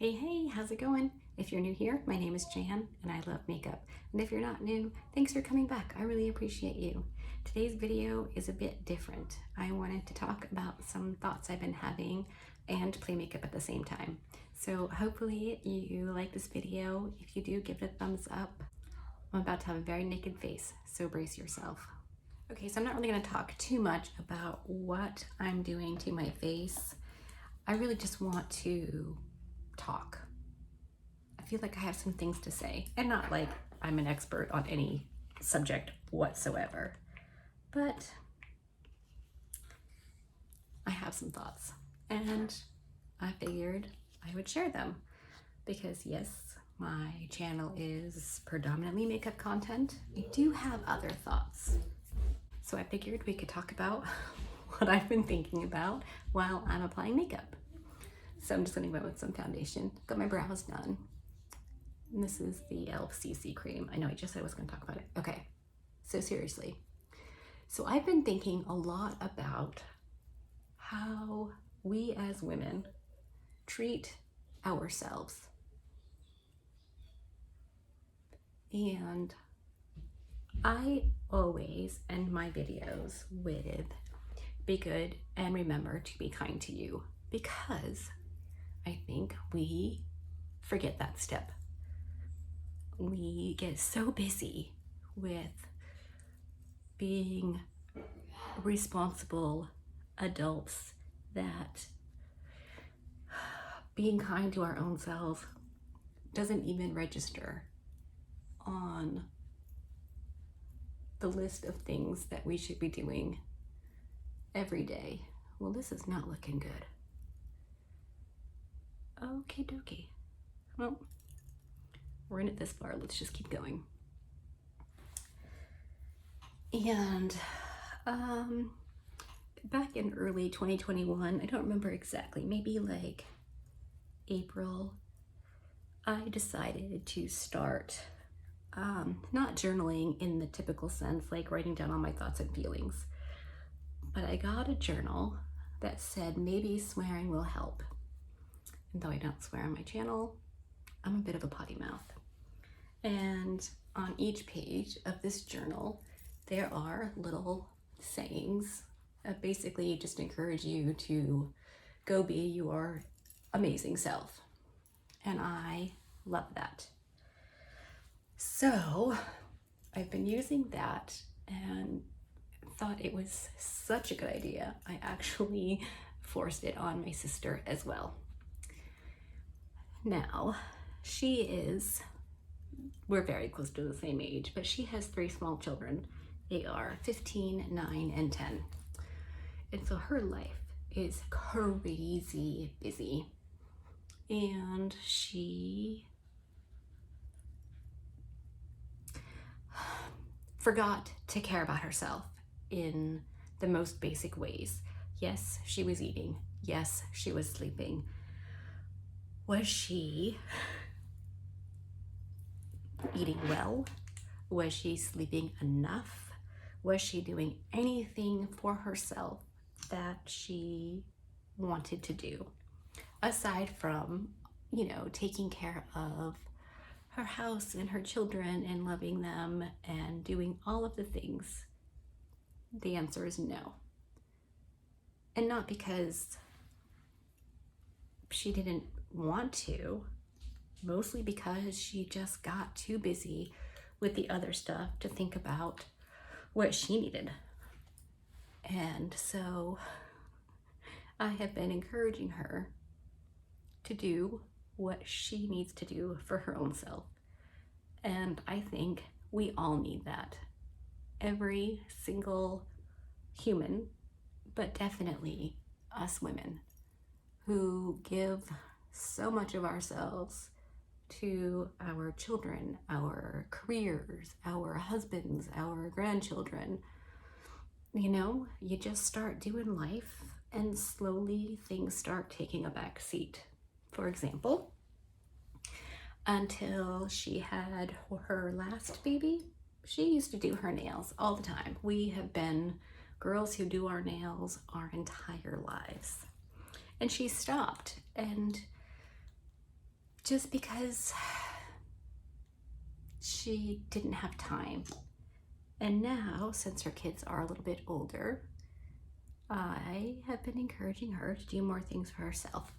Hey, how's it going? If you're new here, my name is Jan and I love makeup. And if you're not new, thanks for coming back. I really appreciate you. Today's video is a bit different. I wanted to talk about some thoughts I've been having and play makeup at the same time. So hopefully you like this video. If you do, give it a thumbs up. I'm about to have a very naked face, so brace yourself. Okay, so I'm not really gonna talk too much about what I'm doing to my face. I really just want to talk. I feel like I have some things to say, and not like I'm an expert on any subject whatsoever, but I have some thoughts and I figured I would share them because yes, my channel is predominantly makeup content. I do have other thoughts. So I figured we could talk about what I've been thinking about while I'm applying makeup. So I'm just gonna go with some foundation. Got my brows done. And this is the e.l.f. CC cream. I know I just said I was gonna talk about it. Okay, so seriously. So I've been thinking a lot about how we as women treat ourselves. And I always end my videos with, be good and remember to be kind to you, because I think we forget that step. We get so busy with being responsible adults that being kind to our own selves doesn't even register on the list of things that we should be doing every day. Well, this is not looking good. Okie dokie. Well, we're in it this far. Let's just keep going. And back in early 2021, I don't remember exactly, maybe like April, I decided to start not journaling in the typical sense, like writing down all my thoughts and feelings, but I got a journal that said maybe swearing will help. And though I don't swear on my channel, I'm a bit of a potty mouth. And on each page of this journal, there are little sayings that basically just encourage you to go be your amazing self. And I love that. So I've been using that and thought it was such a good idea. I actually forced it on my sister as well. Now, we're very close to the same age, but she has 3 small children. They are 15, 9, and 10. And so her life is crazy busy. And she forgot to care about herself in the most basic ways. Yes, she was eating. Yes, she was sleeping. Was she eating well? Was she sleeping enough? Was she doing anything for herself that she wanted to do? Aside from, taking care of her house and her children and loving them and doing all of the things, the answer is no. And not because she didn't want to, mostly because she just got too busy with the other stuff to think about what she needed. And so I have been encouraging her to do what she needs to do for her own self. And I think we all need that. Every single human, but definitely us women who give so much of ourselves to our children, our careers, our husbands, our grandchildren. You just start doing life and slowly things start taking a back seat. For example, until she had her last baby, she used to do her nails all the time. We have been girls who do our nails our entire lives. And she stopped, and just because she didn't have time. And now, since her kids are a little bit older, I have been encouraging her to do more things for herself.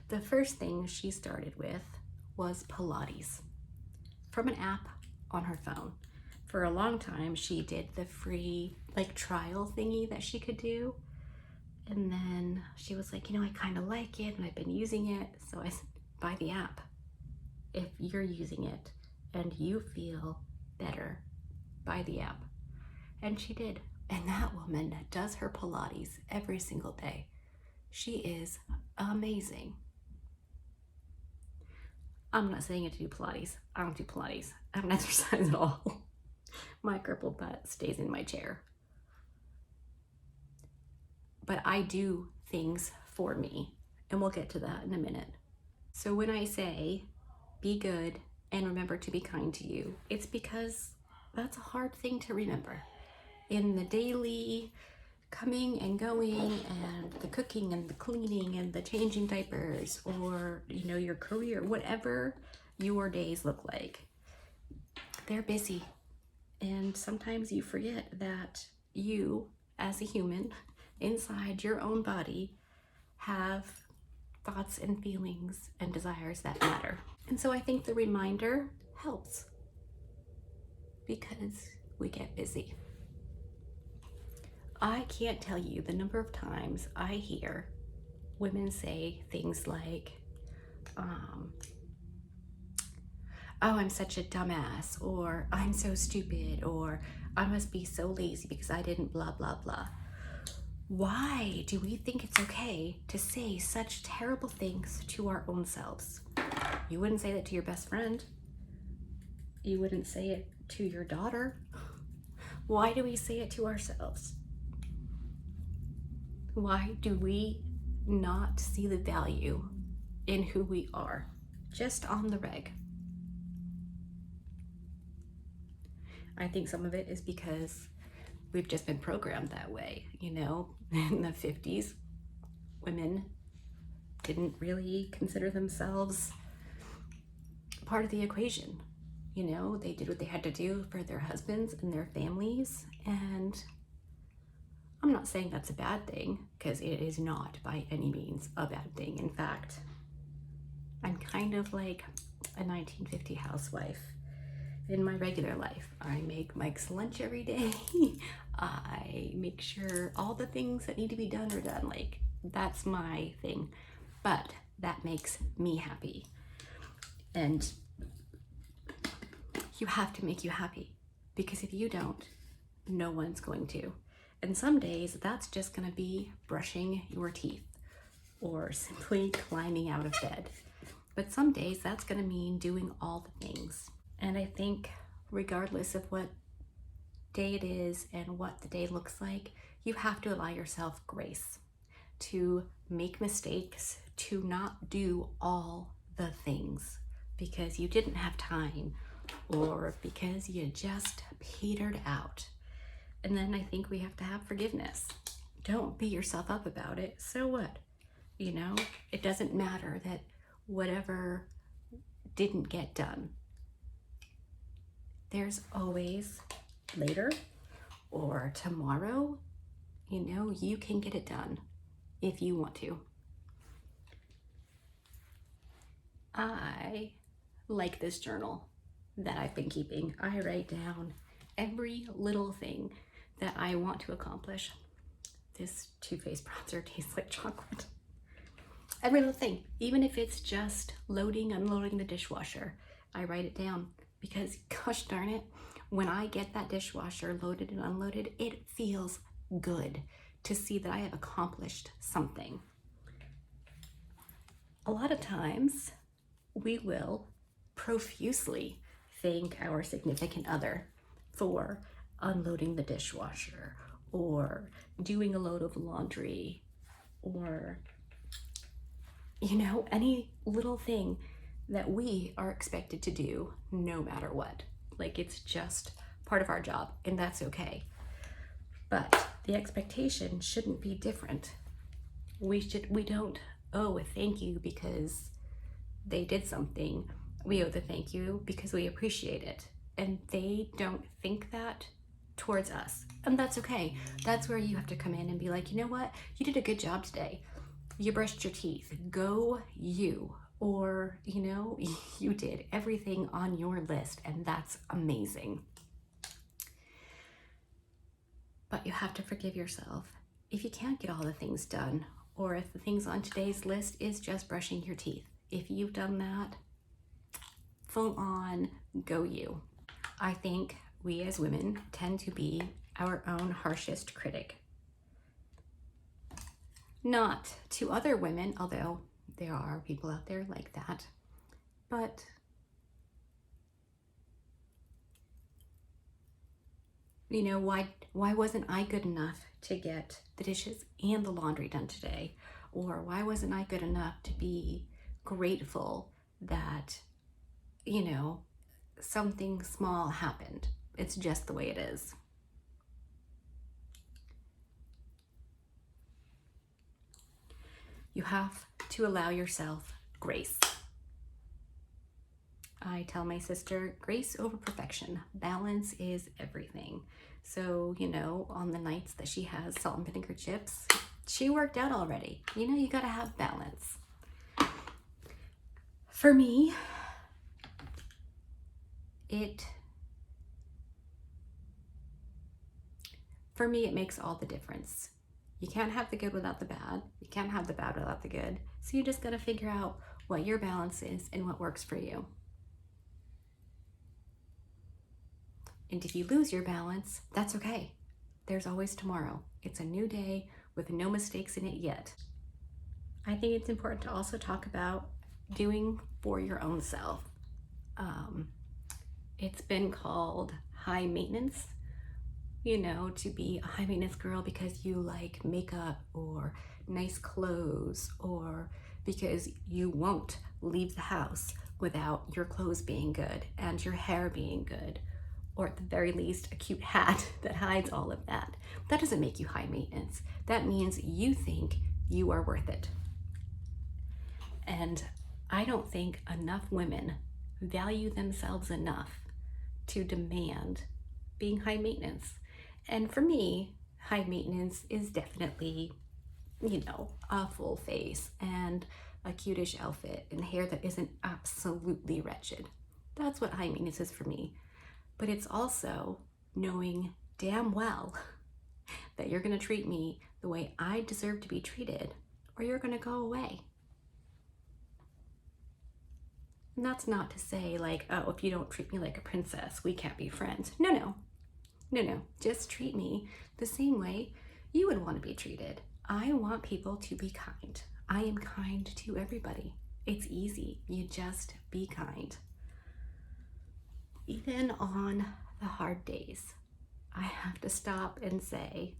The first thing she started with was Pilates from an app on her phone. For a long time, she did the free trial thingy that she could do. And then she was like, I kind of like it and I've been using it. So I said, buy the app if you're using it and you feel better, buy the app. And she did. And that woman does her Pilates every single day. She is amazing. I'm not saying it to do Pilates. I don't do Pilates. I don't exercise at all. My crippled butt stays in my chair. But I do things for me, and we'll get to that in a minute. So when I say be good and remember to be kind to you, it's because that's a hard thing to remember. In the daily coming and going and the cooking and the cleaning and the changing diapers, or your career, whatever your days look like, they're busy. And sometimes you forget that you, as a human, inside your own body, have thoughts and feelings and desires that matter. And so I think the reminder helps because we get busy. I can't tell you the number of times I hear women say things like, oh, I'm such a dumbass, or I'm so stupid, or I must be so lazy because I didn't blah, blah, blah. Why do we think it's okay to say such terrible things to our own selves? You wouldn't say that to your best friend. You wouldn't say it to your daughter. Why do we say it to ourselves? Why do we not see the value in who we are, just on the reg? I think some of it is because we've just been programmed that way. In the 50s, women didn't really consider themselves part of the equation. They did what they had to do for their husbands and their families. And I'm not saying that's a bad thing, because it is not by any means a bad thing. In fact, I'm kind of like a 1950 housewife. In my regular life, I make Mike's lunch every day. I make sure all the things that need to be done are done. That's my thing. But that makes me happy. And you have to make you happy, because if you don't, no one's going to. And some days that's just going to be brushing your teeth or simply climbing out of bed. But some days that's going to mean doing all the things. And I think regardless of what day it is and what the day looks like, you have to allow yourself grace to make mistakes, to not do all the things because you didn't have time or because you just petered out. And then I think we have to have forgiveness. Don't beat yourself up about it. So what? It doesn't matter that whatever didn't get done. There's always later or tomorrow. You can get it done if you want to. I like this journal that I've been keeping. I write down every little thing that I want to accomplish. This Too Faced bronzer tastes like chocolate. Every little thing, even if it's just loading, unloading the dishwasher, I write it down. Because gosh darn it, when I get that dishwasher loaded and unloaded, it feels good to see that I have accomplished something. A lot of times we will profusely thank our significant other for unloading the dishwasher or doing a load of laundry or any little thing that we are expected to do no matter what. It's just part of our job, and that's okay. But the expectation shouldn't be different. We don't owe a thank you because they did something, we owe the thank you because we appreciate it. And they don't think that towards us. And that's okay. That's where you have to come in and be like, you know what? You did a good job today. You brushed your teeth. Go you. Or, you know, you did everything on your list, and that's amazing. But you have to forgive yourself if you can't get all the things done, or if the things on today's list is just brushing your teeth. If you've done that, full on, go you. I think we as women tend to be our own harshest critic. Not to other women, although there are people out there like that, but you know, why wasn't I good enough to get the dishes and the laundry done today? Or why wasn't I good enough to be grateful that, you know, something small happened? It's just the way it is. You have to allow yourself grace. I tell my sister, grace over perfection. Balance is everything. So, you know, on the nights that she has salt and vinegar chips, she worked out already. You know, you gotta have balance. For me, it makes all the difference. You can't have the good without the bad. You can't have the bad without the good. So you just gotta figure out what your balance is and what works for you. And if you lose your balance, that's okay. There's always tomorrow. It's a new day with no mistakes in it yet. I think it's important to also talk about doing for your own self. It's been called high maintenance, you know, to be a high maintenance girl because you like makeup or nice clothes, or because you won't leave the house without your clothes being good and your hair being good, or at the very least a cute hat that hides all of that. That doesn't make you high maintenance. That means you think you are worth it. And I don't think enough women value themselves enough to demand being high maintenance. And for me, high maintenance is definitely, you know, a full face and a cutish outfit and hair that isn't absolutely wretched. That's what high maintenance is for me. But it's also knowing damn well that you're gonna treat me the way I deserve to be treated, or you're gonna go away. And that's not to say like, oh, if you don't treat me like a princess, we can't be friends. No. Just treat me the same way you would want to be treated. I want people to be kind. I am kind to everybody. It's easy. You just be kind. Even on the hard days, I have to stop and say,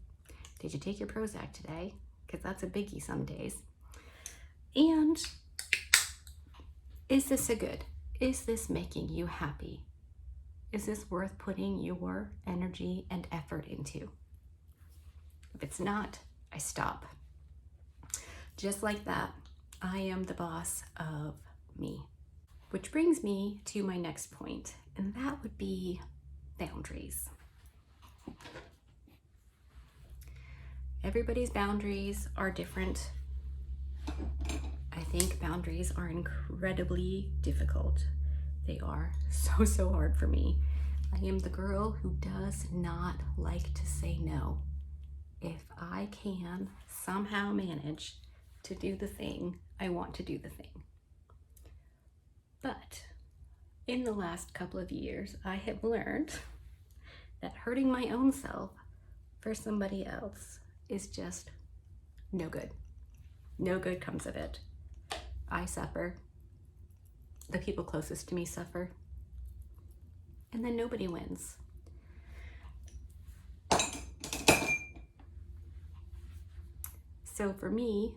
did you take your Prozac today? Because that's a biggie some days. And is this a good? Is this making you happy? Is this worth putting your energy and effort into? If it's not, I stop. Just like that, I am the boss of me. Which brings me to my next point, and that would be boundaries. Everybody's boundaries are different. I think boundaries are incredibly difficult. They are so hard for me. I am the girl who does not like to say no. If I can somehow manage to do the thing, I want to do the thing. But in the last couple of years, I have learned that hurting my own self for somebody else is just no good. No good comes of it. I suffer. The people closest to me suffer. And then nobody wins. So for me,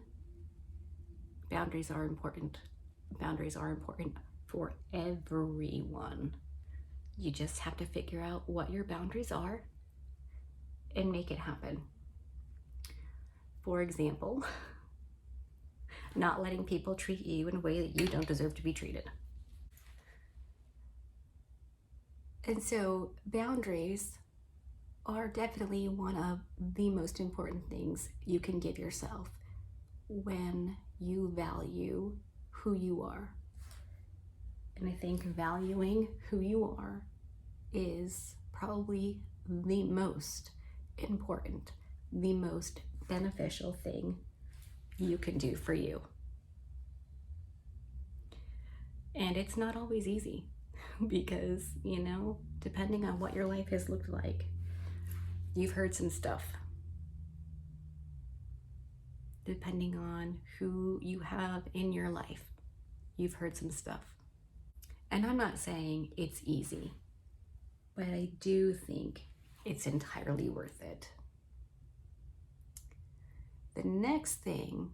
boundaries are important. Boundaries are important for everyone. You just have to figure out what your boundaries are and make it happen. For example, not letting people treat you in a way that you don't deserve to be treated. And so boundaries are definitely one of the most important things you can give yourself when you value who you are. And I think valuing who you are is probably the most important, the most beneficial thing you can do for you. And it's not always easy because, depending on what your life has looked like, you've heard some stuff. Depending on who you have in your life, you've heard some stuff. And I'm not saying it's easy, but I do think it's entirely worth it. The next thing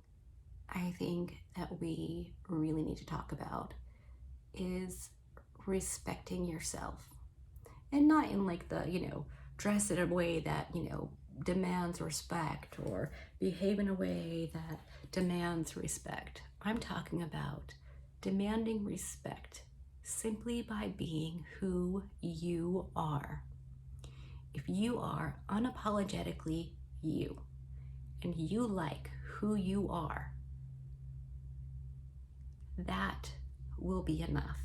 I think that we really need to talk about is respecting yourself. And not in like the, dress in a way that, demands respect or behave in a way that demands respect. I'm talking about demanding respect simply by being who you are. If you are unapologetically you and you like who you are, that will be enough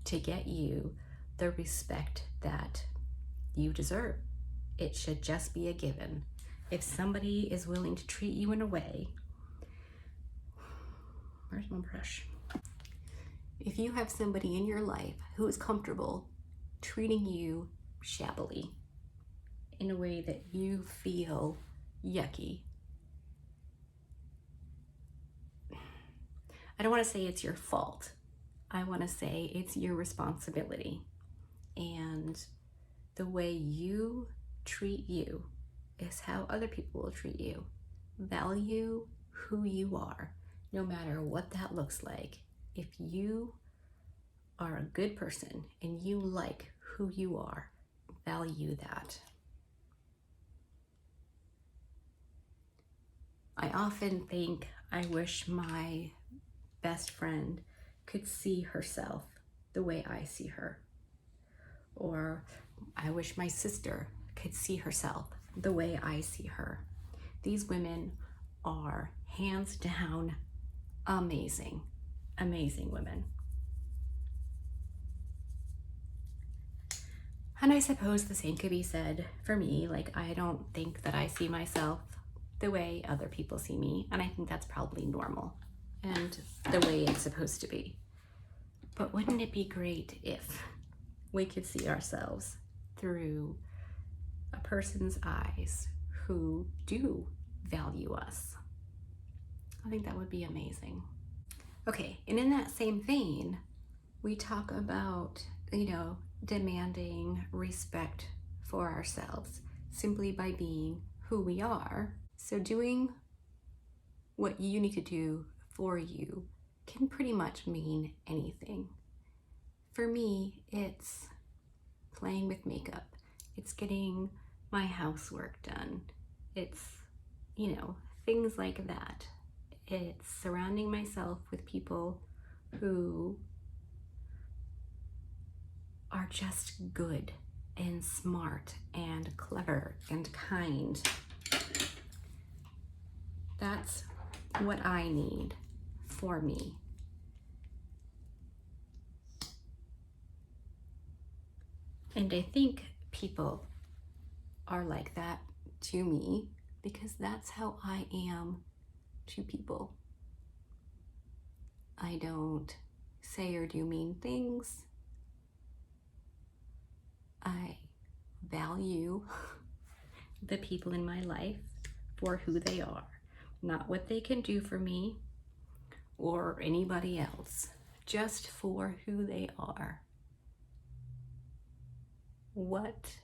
to get you the respect that you deserve. It should just be a given. If somebody is willing to treat you in a way, where's my brush? If you have somebody in your life who is comfortable treating you shabbily in a way that you feel yucky, I don't want to say it's your fault. I want to say it's your responsibility. And the way you treat you is how other people will treat you. Value who you are, no matter what that looks like. If you are a good person and you like who you are, value that. I often think I wish my best friend could see herself the way I see her. Or I wish my sister could see herself the way I see her. These women are hands down amazing, amazing women. And I suppose the same could be said for me. Like, I don't think that I see myself the way other people see me, and I think that's probably normal and the way it's supposed to be. But wouldn't it be great if we could see ourselves through a person's eyes who do value us? I think that would be amazing. Okay, and in that same vein, we talk about, demanding respect for ourselves simply by being who we are. So doing what you need to do for you can pretty much mean anything. For me, it's playing with makeup. It's getting my housework done. It's, things like that. It's surrounding myself with people who are just good and smart and clever and kind. That's what I need for me. And I think people are like that to me because that's how I am to people. I don't say or do mean things. I value the people in my life for who they are, not what they can do for me or anybody else, just for who they are. What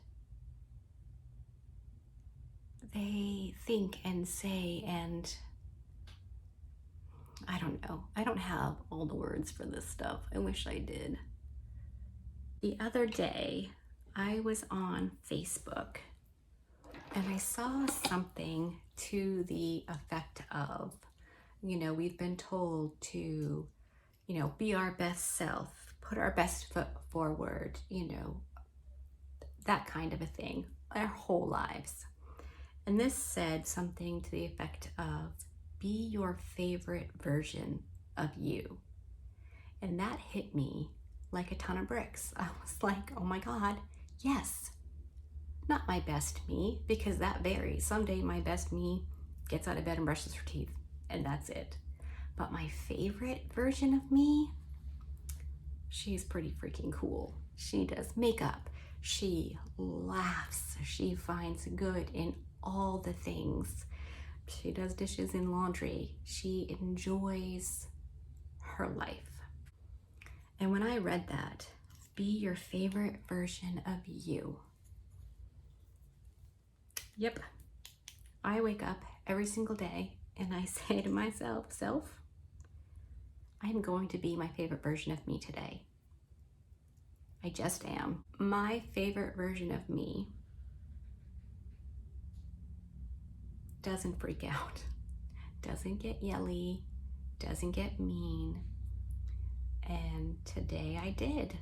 they think and say, and I don't know. I don't have all the words for this stuff. I wish I did. The other day, I was on Facebook and I saw something to the effect of You know, we've been told to, you know, be our best self, put our best foot forward, you know, that kind of a thing, our whole lives. And this said something to the effect of, be your favorite version of you. And that hit me like a ton of bricks. I was like, oh my God, yes. Not my best me, because that varies. Someday my best me gets out of bed and brushes her teeth, and that's it. But my favorite version of me, she's pretty freaking cool. She does makeup, she laughs, she finds good in all the things. She does dishes and laundry. She enjoys her life. And when I read that, be your favorite version of you. Yep. I wake up every single day and I say to myself, self, I'm going to be my favorite version of me today. I just am. My favorite version of me doesn't freak out, doesn't get yelly, doesn't get mean. And today I did.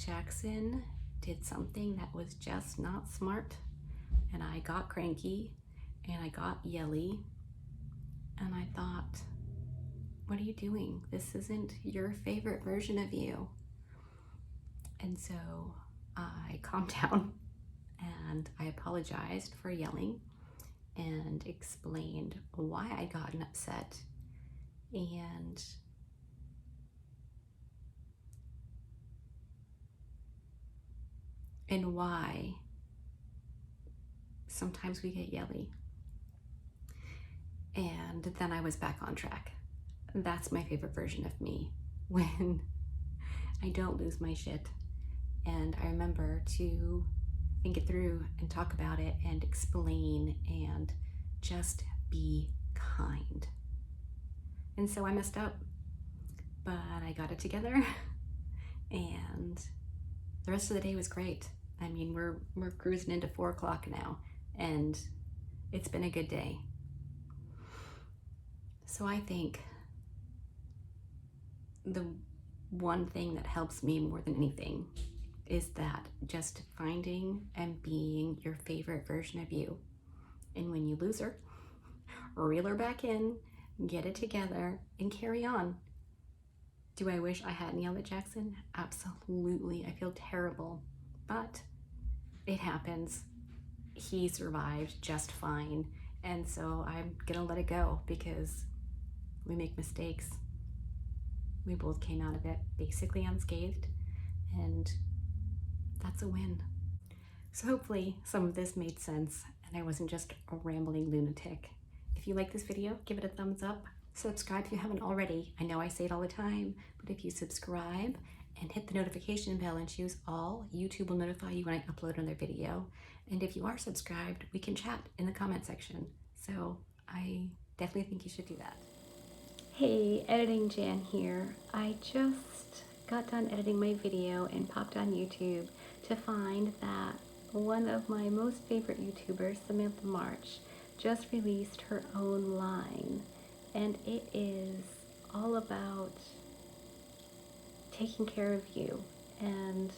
Jackson did something that was just not smart, and I got cranky and I got yelly, and I thought, what are you doing? This isn't your favorite version of you. And so I calmed down and I apologized for yelling and explained why I'd gotten upset and why sometimes we get yelly. And then I was back on track. That's my favorite version of me, when I don't lose my shit. And I remember to think it through and talk about it and explain and just be kind. And so I messed up, but I got it together and the rest of the day was great. I mean, we're cruising into 4 o'clock now, and it's been a good day. So I think the one thing that helps me more than anything is that just finding and being your favorite version of you. And when you lose her, reel her back in, get it together, and carry on. Do I wish I hadn't yelled at Jackson? Absolutely. I feel terrible, but it happens. He survived just fine. And so I'm gonna let it go, because we make mistakes. We both came out of it basically unscathed, and that's a win. So hopefully some of this made sense and I wasn't just a rambling lunatic. If you like this video, give it a thumbs up. Subscribe if you haven't already. I know I say it all the time, but if you subscribe and hit the notification bell and choose all, YouTube will notify you when I upload another video. And if you are subscribed, we can chat in the comment section. So I definitely think you should do that. Hey, Editing Jan here. I just got done editing my video and popped on YouTube to find that one of my most favorite YouTubers, Samantha March, just released her own line. And it is all about taking care of you. And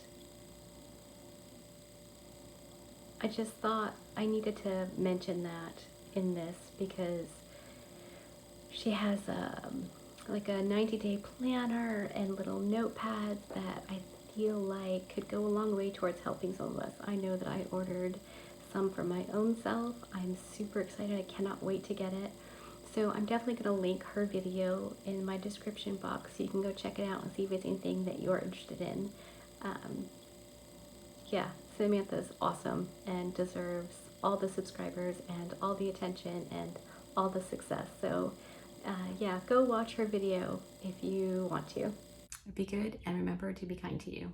I just thought I needed to mention that in this, because she has like a 90-day planner and little notepads that I feel like could go a long way towards helping some of us. I know that I ordered some for my own self. I'm super excited. I cannot wait to get it. So I'm definitely going to link her video in my description box so you can go check it out and see if it's anything that you're interested in. Yeah, Samantha's awesome and deserves all the subscribers and all the attention and all the success. So yeah, go watch her video if you want to. Be good and remember to be kind to you.